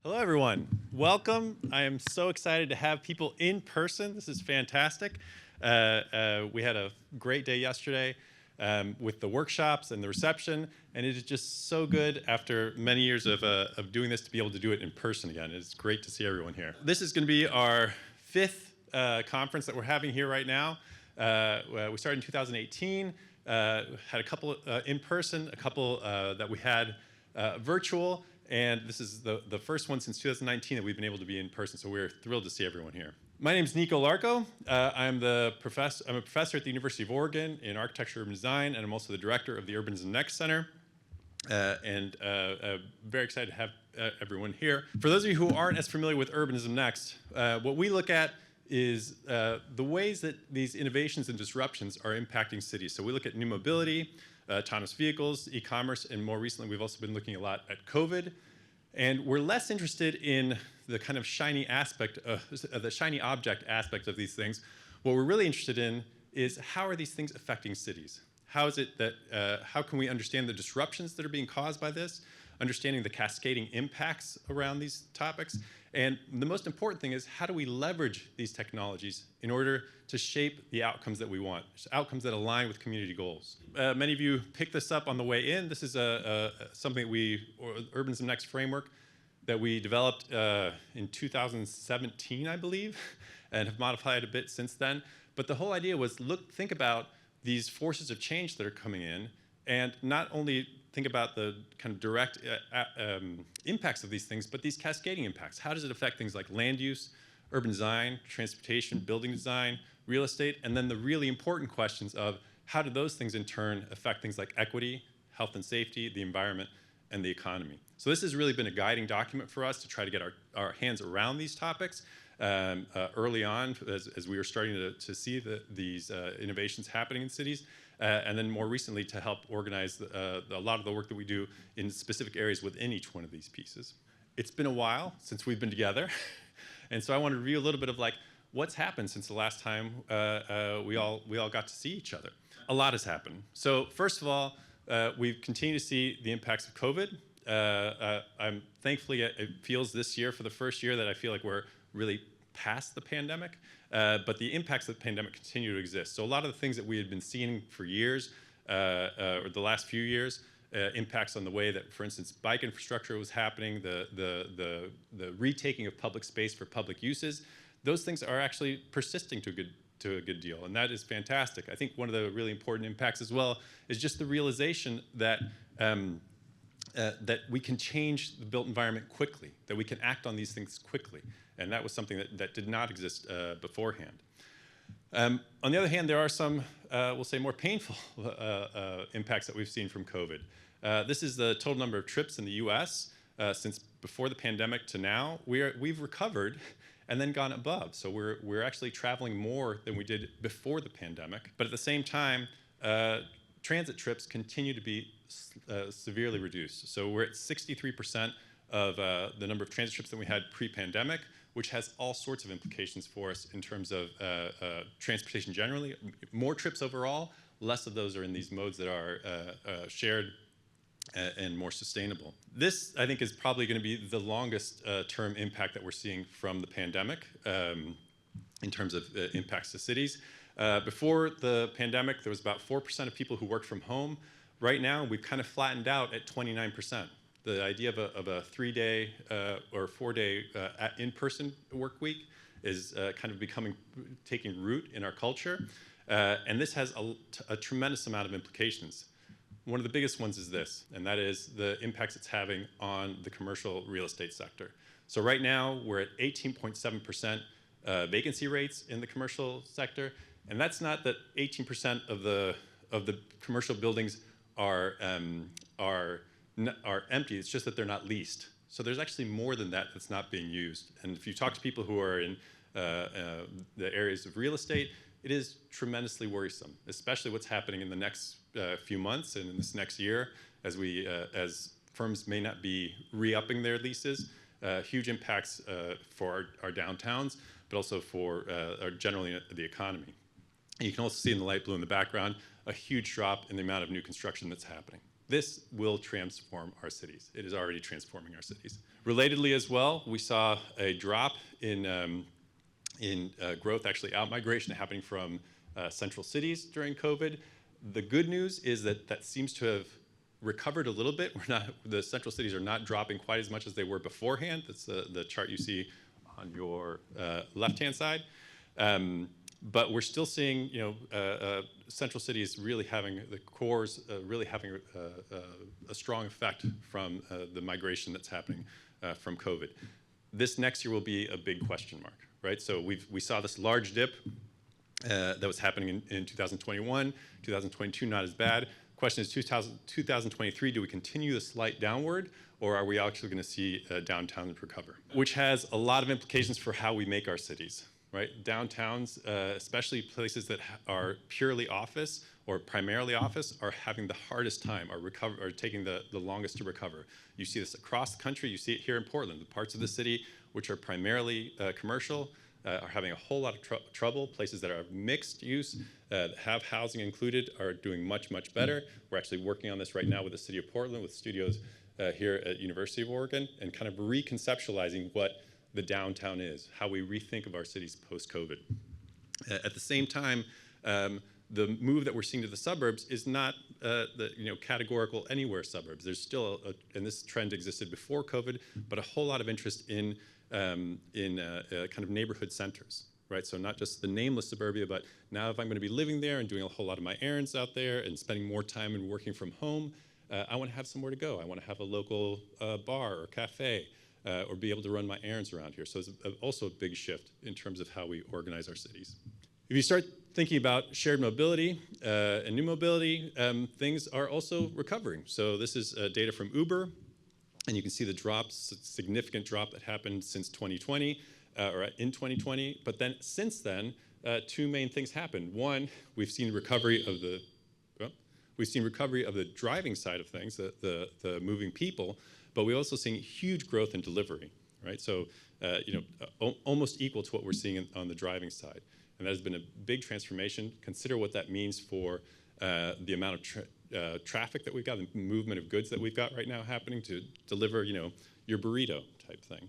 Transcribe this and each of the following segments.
Hello, everyone. Welcome. I am so excited to have people in person. This is fantastic. We had a great day yesterday with the workshops and the reception, and it is just so good after many years of doing this to be able to do it in person again. It's great to see everyone here. This is going to be our fifth conference that we're having here right now. We started in 2018, had a couple in person, a couple that we had virtual. And this is the first one since 2019 that we've been able to be in person, so we're thrilled to see everyone here. My name is Nico Larco. I'm a professor at the University of Oregon in architecture and urban design, and I'm also the director of the Urbanism Next Center. Very excited to have everyone here. For those of you who aren't as familiar with Urbanism Next, what we look at is the ways that these innovations and disruptions are impacting cities. So we look at new mobility, autonomous vehicles, e-commerce, and more recently we've also been looking a lot at COVID. And we're less interested in the kind of shiny aspect, the shiny object aspect of these things. What we're really interested in is how are these things affecting cities? How is it that, how can we understand the disruptions that are being caused by this, understanding the cascading impacts around these topics, and the most important thing is how do we leverage these technologies in order to shape the outcomes that we want, outcomes that align with community goals. Many of you picked this up on the way in. This is something Urbanism Next framework that we developed in 2017, I believe, and have modified a bit since then. But the whole idea was think about these forces of change that are coming in, and not only think about the kind of direct impacts of these things, but these cascading impacts. How does it affect things like land use, urban design, transportation, building design, real estate, and then the really important questions of how do those things in turn affect things like equity, health and safety, the environment, and the economy. So this has really been a guiding document for us to try to get our hands around these topics early on as we were starting to see these innovations happening in cities. And then more recently to help organize a lot of the work that we do in specific areas within each one of these pieces. It's been a while since we've been together, and so I want to review a little bit of like what's happened since the last time we all got to see each other. A lot has happened. So first of all, we've continued to see the impacts of COVID. I'm thankfully it feels this year for the first year that I feel like we're really past the pandemic, but the impacts of the pandemic continue to exist. So a lot of the things that we had been seeing for years, or the last few years, impacts on the way that, for instance, bike infrastructure was happening, the retaking of public space for public uses, those things are actually persisting to a good deal, and that is fantastic. I think one of the really important impacts as well is just the realization that that we can change the built environment quickly, that we can act on these things quickly. And that was something that did not exist beforehand. On the other hand, there are some, we'll say, more painful impacts that we've seen from COVID. This is the total number of trips in the US since before the pandemic to now. We've recovered and then gone above. So we're actually traveling more than we did before the pandemic. But at the same time, transit trips continue to be severely reduced. So we're at 63% of the number of transit trips that we had pre-pandemic, which has all sorts of implications for us in terms of transportation generally. More trips overall, less of those are in these modes that are shared and more sustainable. This, I think, is probably going to be the longest term impact that we're seeing from the pandemic in terms of impacts to cities. Before the pandemic, there was about 4% of people who worked from home. Right now, we've kind of flattened out at 29%. The idea of a 3-day or 4-day in-person work week is kind of taking root in our culture. And this has a tremendous amount of implications. One of the biggest ones is this, and that is the impacts it's having on the commercial real estate sector. So right now, we're at 18.7% vacancy rates in the commercial sector, and that's not that 18% of the commercial buildings are empty, it's just that they're not leased. So there's actually more than that that's not being used. And if you talk to people who are in the areas of real estate, it is tremendously worrisome, especially what's happening in the next few months and in this next year as firms may not be re-upping their leases. Huge impacts for our downtowns, but also for generally the economy. And you can also see in the light blue in the background a huge drop in the amount of new construction that's happening. This will transform our cities. It is already transforming our cities. Relatedly as well, we saw a drop in growth, actually out-migration happening from central cities during COVID. The good news is that that seems to have recovered a little bit. The central cities are not dropping quite as much as they were beforehand. That's the chart you see on your left-hand side. But we're still seeing, central cities really having the cores really having a strong effect from the migration that's happening from COVID. This next year will be a big question mark, right? So we saw this large dip that was happening in 2021, 2022 not as bad. Question is 2023, do we continue the slight downward, or are we actually going to see downtowns recover? Which has a lot of implications for how we make our cities, right? Downtowns, especially places that are purely office or primarily office, are having the hardest time, are taking the longest to recover. You see this across the country. You see it here in Portland. The parts of the city which are primarily commercial are having a whole lot of trouble. Places that are mixed use, have housing included, are doing much, much better. We're actually working on this right now with the city of Portland, with studios here at University of Oregon, and kind of reconceptualizing what the downtown is, how we rethink of our cities post-COVID. At the same time, the move that we're seeing to the suburbs is not the categorical anywhere suburbs. There's still, and this trend existed before COVID, but a whole lot of interest in kind of neighborhood centers, right? So not just the nameless suburbia, but now if I'm going to be living there and doing a whole lot of my errands out there and spending more time and working from home, I want to have somewhere to go. I want to have a local bar or cafe, or be able to run my errands around here. So it's also a big shift in terms of how we organize our cities. If you start thinking about shared mobility and new mobility, things are also recovering. So this is data from Uber, and you can see the drops, significant drop that happened since 2020, or in 2020. But then since then, two main things happened. One, we've seen recovery of the driving side of things, the moving people, but we're also seeing huge growth in delivery, right? So, almost equal to what we're seeing on the driving side. And that has been a big transformation. Consider what that means for the amount of traffic that we've got, the movement of goods that we've got right now happening to deliver, your burrito type thing.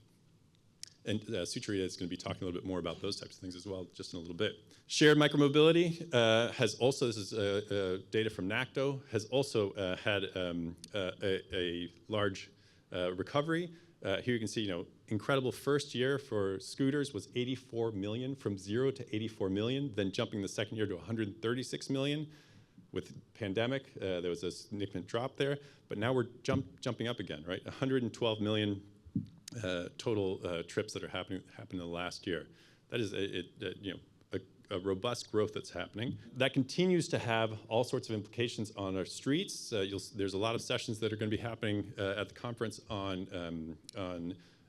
And Sucharita is going to be talking a little bit more about those types of things as well, just in a little bit. Shared micromobility has also, this is data from NACTO, has also had a large recovery. Here you can see, incredible first year for scooters was 84 million, from 0 to 84 million, then jumping the second year to 136 million. With pandemic, there was a significant drop there, but now we're jumping up again, right? 112 million total trips that are happening in the last year. That is a robust growth that's happening. That continues to have all sorts of implications on our streets. There's a lot of sessions that are going to be happening at the conference on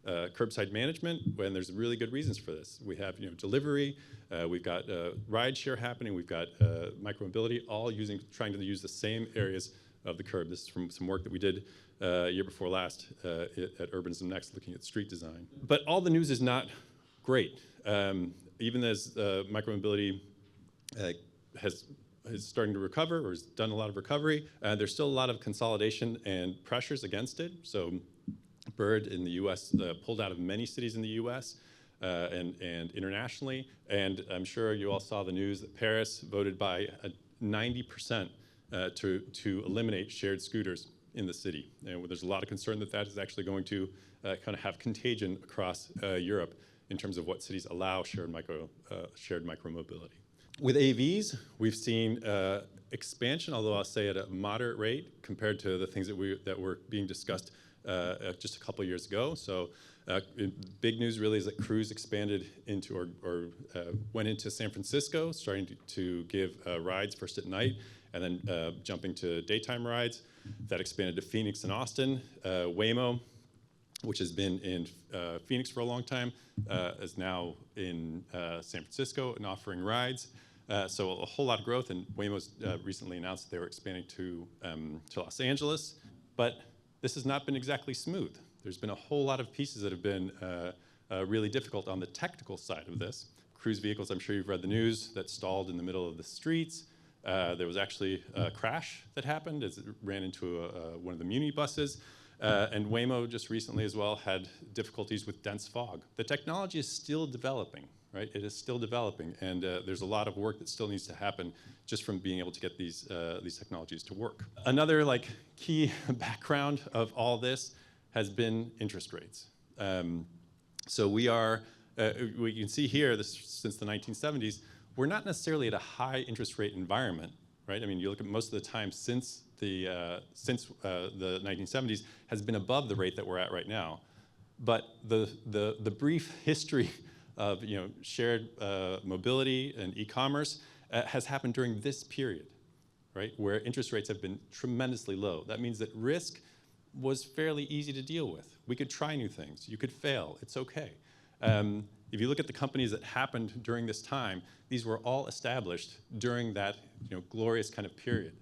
curbside management, and there's really good reasons for this. We have delivery, we've got rideshare happening, we've got micromobility, all trying to use the same areas of the curb. This is from some work that we did year before last at Urbanism Next, looking at street design. But all the news is not great. Even as micromobility is starting to recover, or has done a lot of recovery, there's still a lot of consolidation and pressures against it. So Bird in the US pulled out of many cities in the US and internationally. And I'm sure you all saw the news that Paris voted by 90% to eliminate shared scooters in the city. And there's a lot of concern that that is actually going to kind of have contagion across Europe in terms of what cities allow shared micromobility. With AVs, we've seen expansion, although I'll say at a moderate rate compared to the things that were being discussed just a couple of years ago. So big news really is that Cruise expanded into or went into San Francisco, starting to give rides first at night, and then jumping to daytime rides. That expanded to Phoenix and Austin. Waymo, which has been in Phoenix for a long time, is now in San Francisco and offering rides. So a whole lot of growth, and Waymo's recently announced that they were expanding to Los Angeles. But this has not been exactly smooth. There's been a whole lot of pieces that have been really difficult on the technical side of this. Cruise vehicles, I'm sure you've read the news, that stalled in the middle of the streets. There was actually a crash that happened as it ran into one of the Muni buses. And Waymo just recently as well had difficulties with dense fog. The technology is still developing, right? It is still developing, and there's a lot of work that still needs to happen just from being able to get these technologies to work. Another key background of all this has been interest rates. So we can see here, since the 1970s, we're not necessarily at a high interest rate environment, right? I mean, you look at most of the time since the 1970s has been above the rate that we're at right now. But the brief history of shared mobility and e-commerce has happened during this period, right, where interest rates have been tremendously low. That means that risk was fairly easy to deal with. We could try new things. You could fail. It's okay. If you look at the companies that happened during this time, these were all established during that glorious kind of period.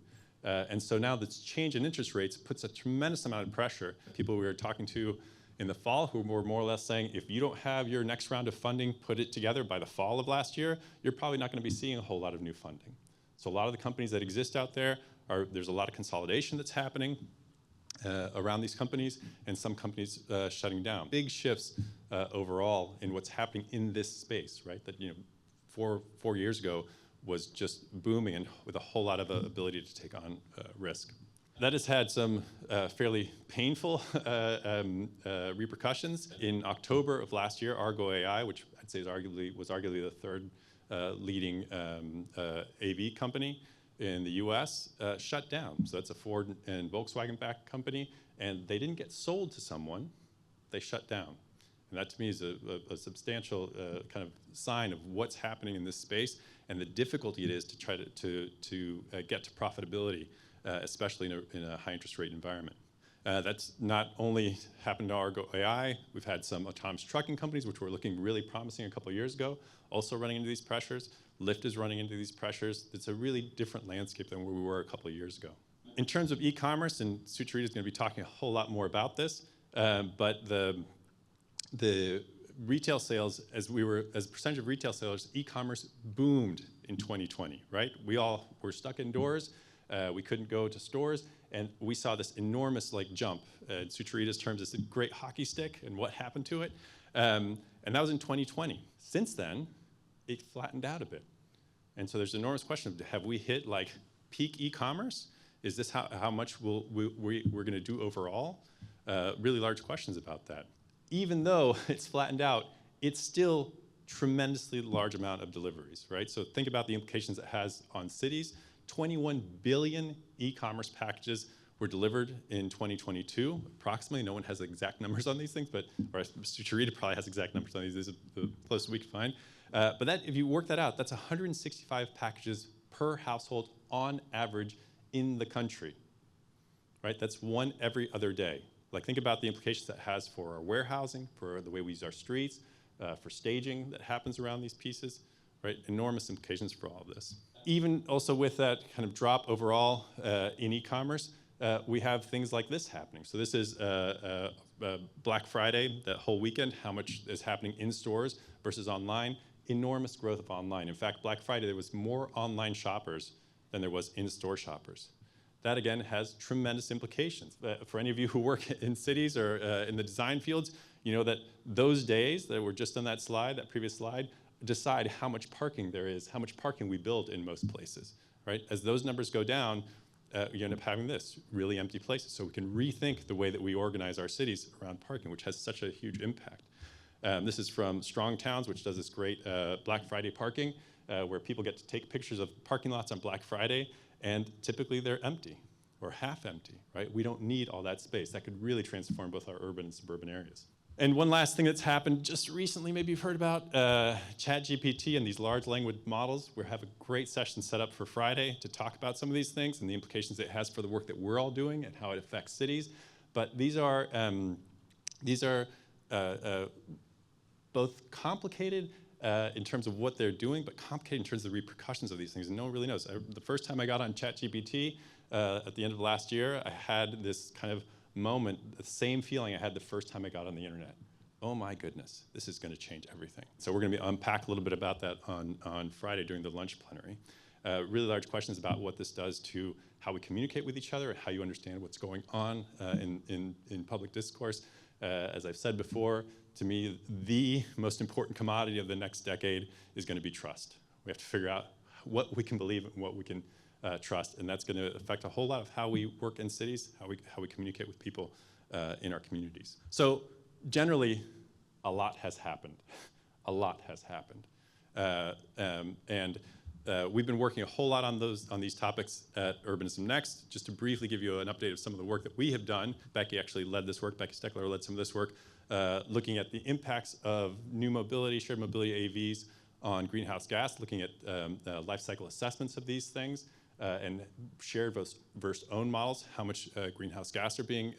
And so now this change in interest rates puts a tremendous amount of pressure. People we were talking to in the fall who were more or less saying, if you don't have your next round of funding put it together by the fall of last year, you're probably not going to be seeing a whole lot of new funding. So a lot of the companies that exist out there, there's a lot of consolidation that's happening around these companies, and some companies shutting down. Big shifts overall in what's happening in this space, right? That 4 years ago was just booming and with a whole lot of ability to take on risk. That has had some fairly painful repercussions. In October of last year, Argo AI, which I'd say was arguably the third leading AV company in the US, shut down. So that's a Ford and Volkswagen-backed company, and they didn't get sold to someone, they shut down. And that to me is a substantial kind of sign of what's happening in this space and the difficulty it is to try to get to profitability, especially in a high interest rate environment. That's not only happened to Argo AI, we've had some autonomous trucking companies which were looking really promising a couple of years ago, also running into these pressures. Lyft is running into these pressures. It's a really different landscape than where we were a couple of years ago. In terms of e-commerce, and Sucharita is going to be talking a whole lot more about this, but the retail sales, as a percentage of retail sales, e-commerce boomed in 2020, right? We all were stuck indoors. We couldn't go to stores, and we saw this enormous jump. In Sucharita's terms, it's a great hockey stick, and what happened to it? And that was in 2020. Since then, it flattened out a bit. And so there's an enormous question of, have we hit peak e-commerce? Is this how much we're going to do overall? Really large questions about that. Even though it's flattened out, it's still tremendously large amount of deliveries, right? So think about the implications it has on cities. 21 billion e-commerce packages were delivered in 2022, approximately. No one has exact numbers on these things, or Sucharita probably has exact numbers on these. This is the closest we can find. But if you work that out, that's 165 packages per household on average in the country, right? That's one every other day. Think about the implications that has for our warehousing, for the way we use our streets, for staging that happens around these pieces, right? Enormous implications for all of this. Even also with that kind of drop overall in e-commerce, we have things like this happening. So this is Black Friday, that whole weekend, how much is happening in stores versus online. Enormous growth of online. In fact, Black Friday, there was more online shoppers than there was in-store shoppers. That, again, has tremendous implications. For any of you who work in cities or in the design fields, you know that those days that were just on that slide, that previous slide, decide how much parking there is, how much parking we build in most places, right? As those numbers go down, you end up having this, really empty places. So we can rethink the way that we organize our cities around parking, which has such a huge impact. This is from Strong Towns, which does this great Black Friday parking, where people get to take pictures of parking lots on Black Friday, and typically they're empty or half empty, right? We don't need all that space. That could really transform both our urban and suburban areas. And one last thing that's happened just recently, maybe you've heard about ChatGPT and these large language models. We have a great session set up for Friday to talk about some of these things and the implications it has for the work that we're all doing and how it affects cities. But these are both complicated in terms of what they're doing, but complicated in terms of the repercussions of these things, and no one really knows. The first time I got on ChatGPT at the end of last year, I had this kind of moment, the same feeling I had the first time I got on the internet. Oh my goodness, this is going to change everything. So we're going to unpack a little bit about that on Friday during the lunch plenary. really large questions about what this does to how we communicate with each other and how you understand what's going on in public discourse. As I've said before, to me, the most important commodity of the next decade is going to be trust. We have to figure out what we can believe and what we can trust, and that's going to affect a whole lot of how we work in cities, how we communicate with people in our communities. So generally, a lot has happened. A lot has happened. We've been working a whole lot on these topics at Urbanism Next. Just to briefly give you an update of some of the work that we have done. Becky actually led this work. Becky Steckler led some of this work, looking at the impacts of new mobility, shared mobility AVs on greenhouse gas, looking at life cycle assessments of these things, and shared versus owned models, how much greenhouse gas are being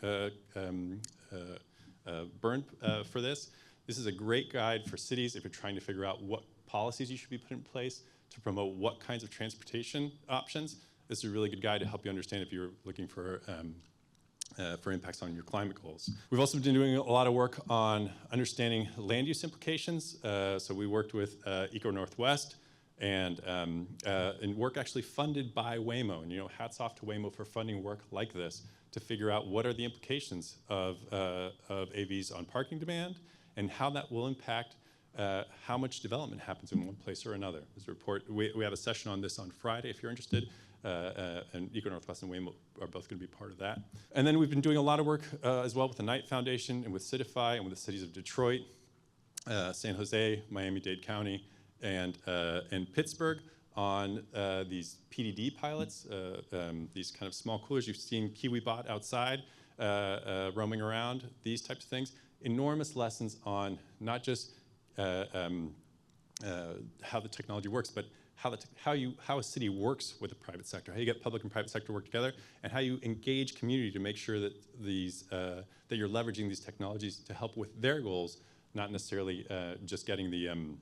burned for this. This is a great guide for cities if you're trying to figure out what policies you should be putting in place to promote what kinds of transportation options. This is a really good guide to help you understand if you're looking for impacts on your climate goals. We've also been doing a lot of work on understanding land use implications. So we worked with Eco Northwest and work actually funded by Waymo. And hats off to Waymo for funding work like this to figure out what are the implications of AVs on parking demand and how that will impact how much development happens in one place or another. There's a report. We have a session on this on Friday if you're interested, and Nico Northwest and Waymo are both going to be part of that. And then we've been doing a lot of work as well with the Knight Foundation and with Citify and with the cities of Detroit, San Jose, Miami-Dade County, and Pittsburgh on these PDD pilots, these kind of small coolers. You've seen KiwiBot outside roaming around, these types of things. Enormous lessons on not just how the technology works, but how a city works with the private sector, how you get public and private sector to work together, and how you engage community to make sure that that you're leveraging these technologies to help with their goals, not necessarily just getting the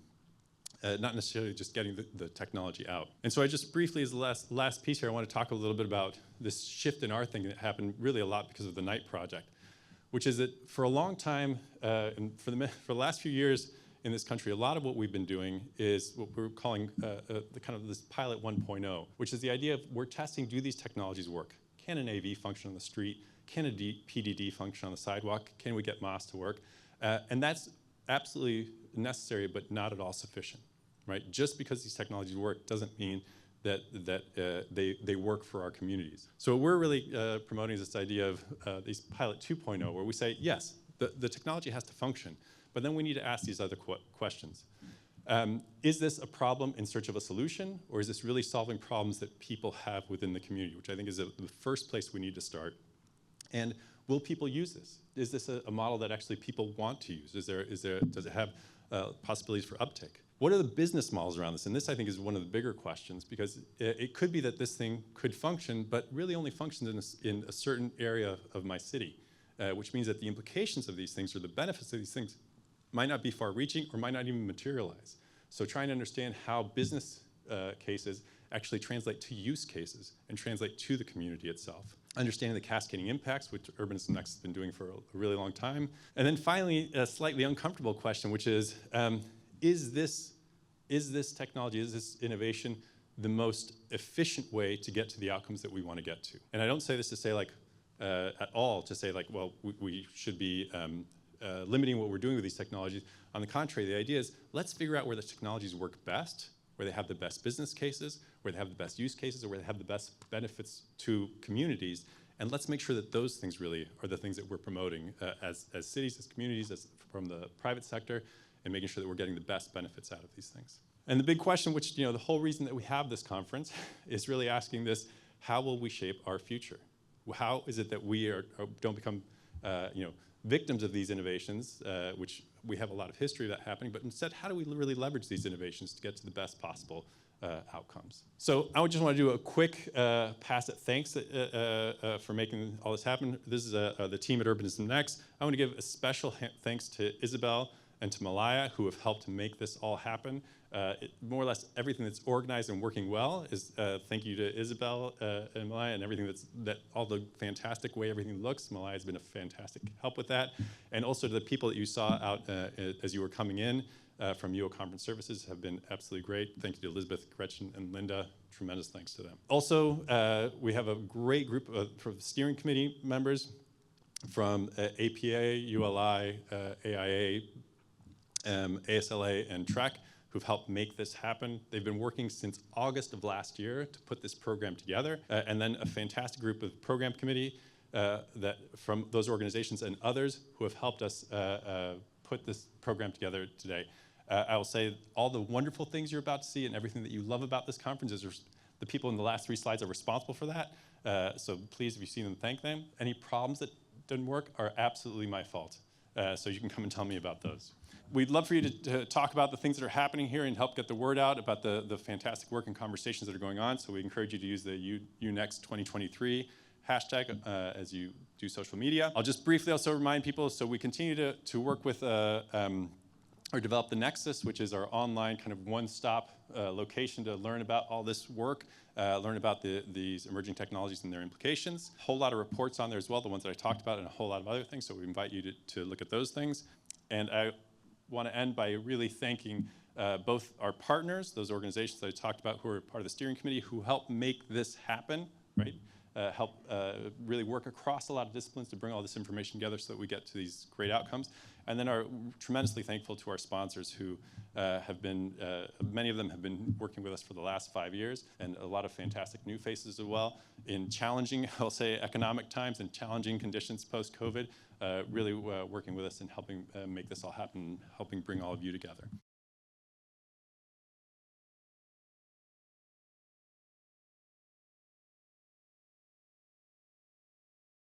technology out. And so I just briefly, as the last piece here, I want to talk a little bit about this shift in our thinking that happened really a lot because of the Knight project, which is that for a long time, and for the last few years in this country, a lot of what we've been doing is what we're calling the kind of this pilot 1.0, which is the idea of we're testing, do these technologies work? Can an AV function on the street? Can a PDD function on the sidewalk? Can we get MOS to work? And that's absolutely necessary, but not at all sufficient, right? Just because these technologies work doesn't mean that they work for our communities. So what we're really promoting is this idea of these pilot 2.0, where we say, yes, the technology has to function, but then we need to ask these other questions. Is this a problem in search of a solution, or is this really solving problems that people have within the community, which I think is the first place we need to start? And will people use this? Is this a model that actually people want to use? Does it have possibilities for uptake? What are the business models around this? And this, I think, is one of the bigger questions, because it could be that this thing could function, but really only functions in a certain area of my city, which means that the implications of these things or the benefits of these things might not be far-reaching or might not even materialize. So trying to understand how business cases actually translate to use cases and translate to the community itself. Understanding the cascading impacts, which Urbanism Next has been doing for a really long time. And then finally, a slightly uncomfortable question, which is this technology, is this innovation the most efficient way to get to the outcomes that we want to get to? And I don't say this to say at all to say well, we should be limiting what we're doing with these technologies. On the contrary, the idea is let's figure out where the technologies work best, where they have the best business cases, where they have the best use cases, or where they have the best benefits to communities. And let's make sure that those things really are the things that we're promoting as cities, as communities, from the private sector, and making sure that we're getting the best benefits out of these things. And the big question, which the whole reason that we have this conference is really asking this: how will we shape our future? How is it that we don't become victims of these innovations, which we have a lot of history of that happening, but instead, how do we really leverage these innovations to get to the best possible outcomes? So I just want to do a quick pass at thanks for making all this happen. This is the team at Urbanism Next. I want to give a special thanks to Isabel and to Malaya, who have helped to make this all happen. More or less everything that's organized and working well is thank you to Isabel and Malaya, and everything all the fantastic way everything looks. Malaya has been a fantastic help with that. And also to the people that you saw out as you were coming in. from UO Conference Services have been absolutely great. Thank you to Elizabeth, Gretchen, and Linda. Tremendous thanks to them. Also, we have a great group of steering committee members from APA, ULI, AIA, ASLA, and TREC, who've helped make this happen. They've been working since August of last year to put this program together, and then a fantastic group of program committee that from those organizations and others who have helped us put this program together today. I will say all the wonderful things you're about to see and everything that you love about this conference is the people in the last 3 slides are responsible for that. So please, if you see them, thank them. Any problems that didn't work are absolutely my fault. So you can come and tell me about those. We'd love for you to talk about the things that are happening here and help get the word out about the fantastic work and conversations that are going on. So we encourage you to use the UNext 2023 hashtag as you do social media. I'll just briefly also remind people, so we continue to work with or develop the Nexus, which is our online kind of one-stop location to learn about all this work, learn about these emerging technologies and their implications. A whole lot of reports on there as well, the ones that I talked about, and a whole lot of other things, so we invite you to look at those things. And I want to end by really thanking both our partners, those organizations that I talked about who are part of the steering committee, who help make this happen, right? Help really work across a lot of disciplines to bring all this information together so that we get to these great outcomes. And then are tremendously thankful to our sponsors who have been, many of them have been working with us for the last 5 years, and a lot of fantastic new faces as well in challenging, I'll say, economic times and challenging conditions post-COVID, really working with us and helping make this all happen, helping bring all of you together.